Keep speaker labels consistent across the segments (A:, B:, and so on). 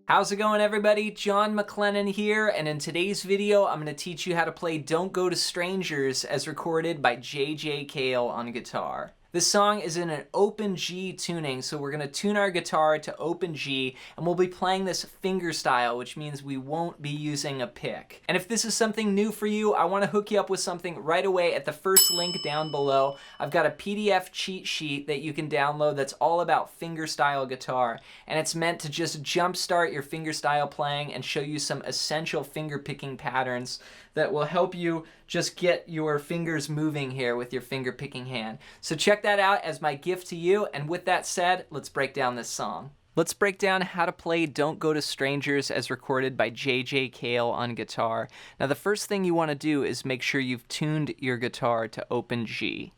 A: How's it going, everybody? John MacLennan here, and in today's video I'm going to teach you how to play Don't Go to Strangers as recorded by Cale on guitar. This song is in an open G tuning, so we're going to tune our guitar to open G, and we'll be playing this finger style, which means we won't be using a pick. And if this is something new for you, I want to hook you up with something right away at the first link down below. I've got a PDF cheat sheet that you can download that's all about fingerstyle guitar, and it's meant to just jumpstart your fingerstyle playing and show you some essential finger picking patterns that will help you just get your fingers moving here with your finger picking hand. So check that out as my gift to you, and with that said, let's break down this song. Let's break down how to play Don't Go to Strangers as recorded by Cale on guitar. Now the first thing you want to do is make sure you've tuned your guitar to open G.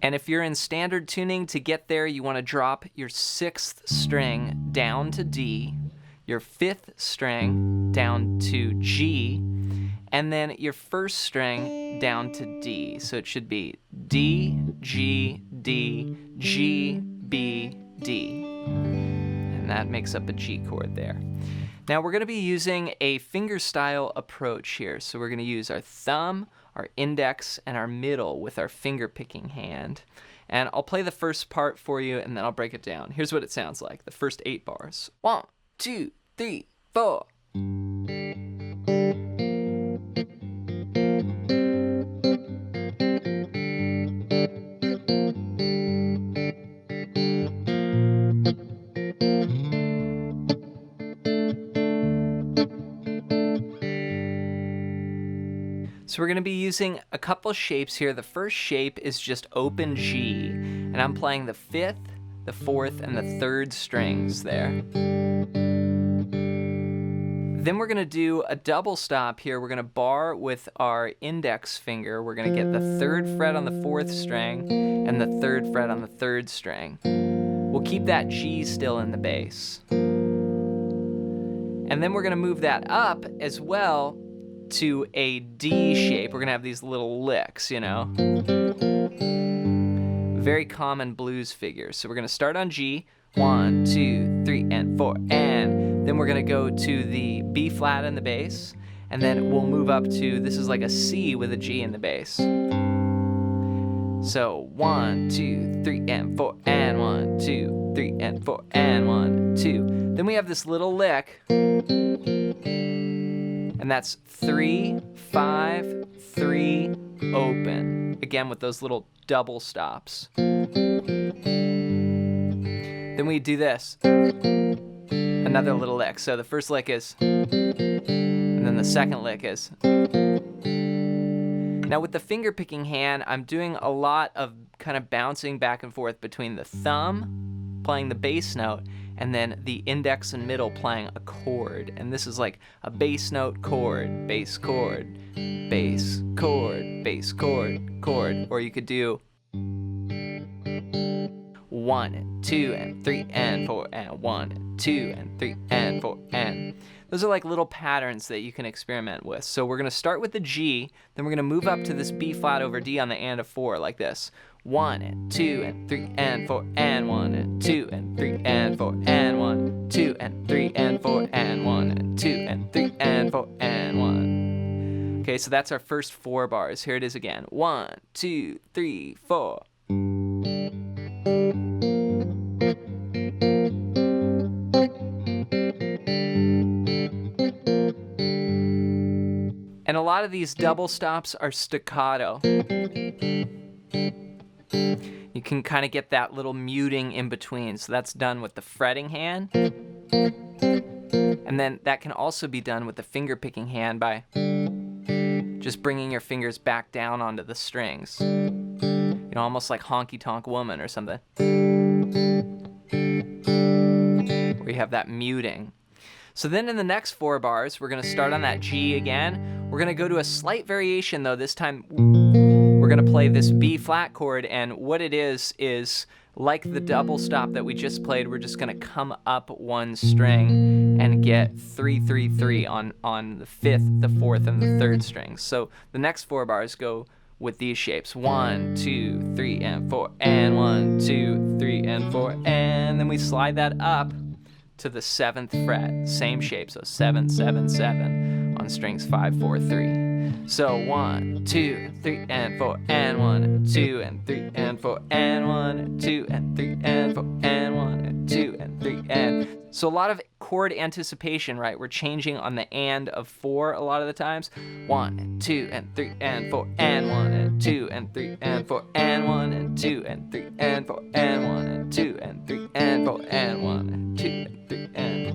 A: And if you're in standard tuning, to get there you want to drop your 6th string down to D, your 5th string down to G, and then your 1st string down to D. So it should be D, G, D, G, B, D. And that makes up a G chord there. Now we're going to be using a fingerstyle approach here. So we're going to use our thumb, our index, and our middle with our finger picking hand. And I'll play the first part for you and then I'll break it down. Here's what it sounds like, the first 8 bars. 1, 2, 3, 4. So we're going to be using a couple shapes here. The first shape is just open G, and I'm playing the 5th, the 4th, and the 3rd strings there. Then we're going to do a double stop here. We're going to bar with our index finger. We're going to get the 3rd fret on the 4th string and the 3rd fret on the 3rd string. We'll keep that G still in the bass. And then we're going to move that up as well to a D shape. We're going to have these little licks, you know. Very common blues figures. So we're going to start on G. 1, 2, 3, and 4, and then we're going to go to the B flat in the bass, and then we'll move up to, this is like a C with a G in the bass. So 1, 2, 3, and 4, and 1, 2, 3, and 4, and 1, 2. Then we have this little lick, and that's 3, 5, 3, open. Again with those little double stops. Then we do this, another little lick. So the first lick is, and then the second lick is. Now with the finger picking hand, I'm doing a lot of kind of bouncing back and forth between the thumb playing the bass note and then the index and middle playing a chord. And this is like a bass note chord, bass chord, bass chord, bass chord, chord. Or you could do 1 and 2 and 3 and 4 and 1 and 2 and 3 and 4 and. Those are like little patterns that you can experiment with. So we're going to start with the G, then we're going to move up to this B flat over D on the and of 4 like this. 1 and 2 and 3 and 4 and 1 and 2 and 3 and 4 and 1, 2 and 3 and 4 and 1 and 2 and 3 and 4 and 1. Okay, so that's our first 4 bars. Here it is again. 1, 2, 3, 4. And a lot of these double stops are staccato. You can kind of get that little muting in between. So that's done with the fretting hand. And then that can also be done with the finger picking hand by just bringing your fingers back down onto the strings. You know, almost like Honky Tonk Woman or something. Where you have that muting. So then in the next 4 bars, we're gonna start on that G again. We're gonna go to a slight variation though. This time we're gonna play this B flat chord, and what it is like the double stop that we just played, we're just gonna come up 1 string and get 3, 3, 3 on the 5th, the 4th, and the 3rd strings. So the next 4 bars go with these shapes: 1, 2, 3, and 4, and 1, 2, 3, and 4, and then we slide that up to the 7th fret, same shape, so 7, 7, 7 on strings 5, 4, 3. So 1, 2, 3, and 4, and 1, 2, and 3, and 4, and 1, 2, and 3, and 4, and 1, and 2, and 3, and. So a lot of chord anticipation, right? We're changing on the and of 4 a lot of the times. 1, and 2, and 3, and 4, and 1, and 2, and 3, and 4, and 1, and 2, and 3, and 4, and 1, and 2, and 3, and 4, and 1, and 2, and 3, and.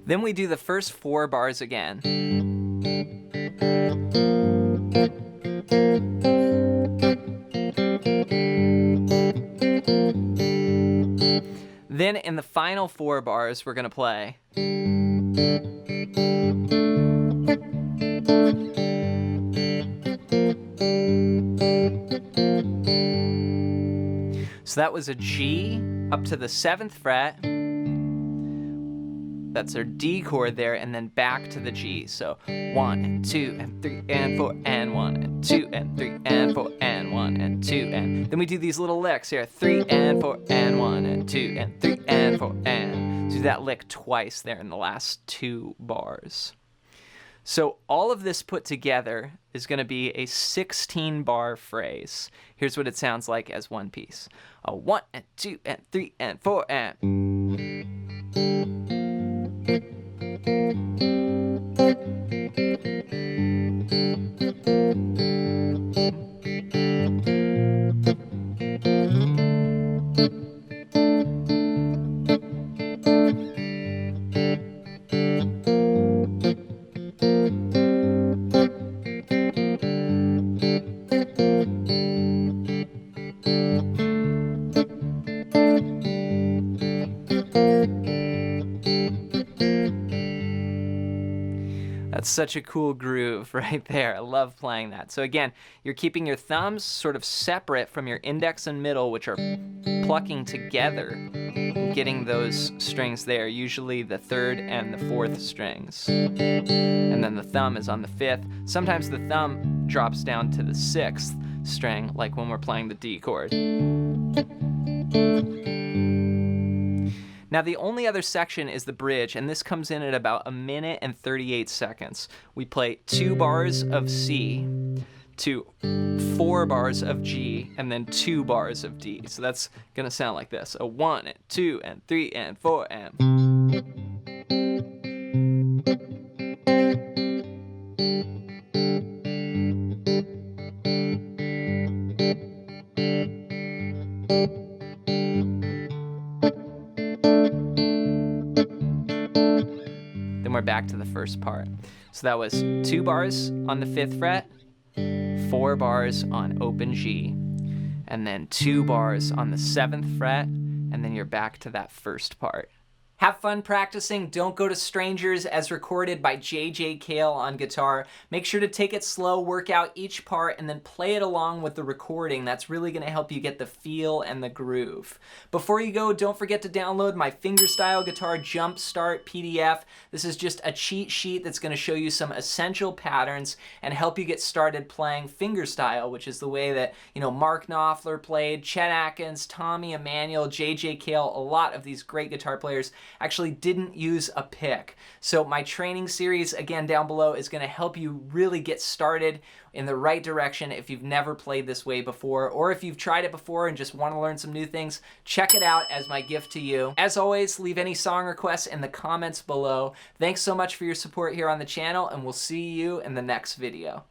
A: Then we do the first 4 bars again. Then in the final 4 bars, we're gonna play. So that was a G up to the 7th fret. That's our D chord there, and then back to the G. So 1, and 2, and 3, and 4, and 1, and 2, and 3, and 4, and 1, and 2, and then we do these little licks here: 3, and 4, and 1, and 2, and 3, and 4, and. Do that lick twice there in the last 2 bars. So all of this put together is going to be a 16-bar phrase. Here's what it sounds like as one piece: a 1, and 2, and 3, and 4, and. That's such a cool groove right there. I love playing that. So again, you're keeping your thumbs sort of separate from your index and middle, which are plucking together, getting those strings there, usually the 3rd and the 4th strings. And then the thumb is on the 5th. Sometimes the thumb drops down to the 6th string, like when we're playing the D chord. Now the only other section is the bridge, and this comes in at about 1 minute and 38 seconds. We play 2 bars of C to 4 bars of G, and then 2 bars of D. So that's gonna sound like this: a 1, and 2, and 3, and 4, and. Then we're back to the first part. So that was 2 bars on the 5th fret, 4 bars on open G, and then 2 bars on the 7th fret, and then you're back to that first part. Have fun practicing Don't Go to Strangers as recorded by Cale on guitar. Make sure to take it slow, work out each part, and then play it along with the recording. That's really going to help you get the feel and the groove. Before you go, don't forget to download my fingerstyle guitar Jumpstart PDF. This is just a cheat sheet that's going to show you some essential patterns and help you get started playing fingerstyle, which is the way that, you know, Mark Knopfler played, Chet Atkins, Tommy Emmanuel, Cale, a lot of these great guitar players actually didn't use a pick. So my training series, again, down below is going to help you really get started in the right direction if you've never played this way before, or if you've tried it before and just want to learn some new things, check it out as my gift to you. As always, leave any song requests in the comments below. Thanks so much for your support here on the channel, and we'll see you in the next video.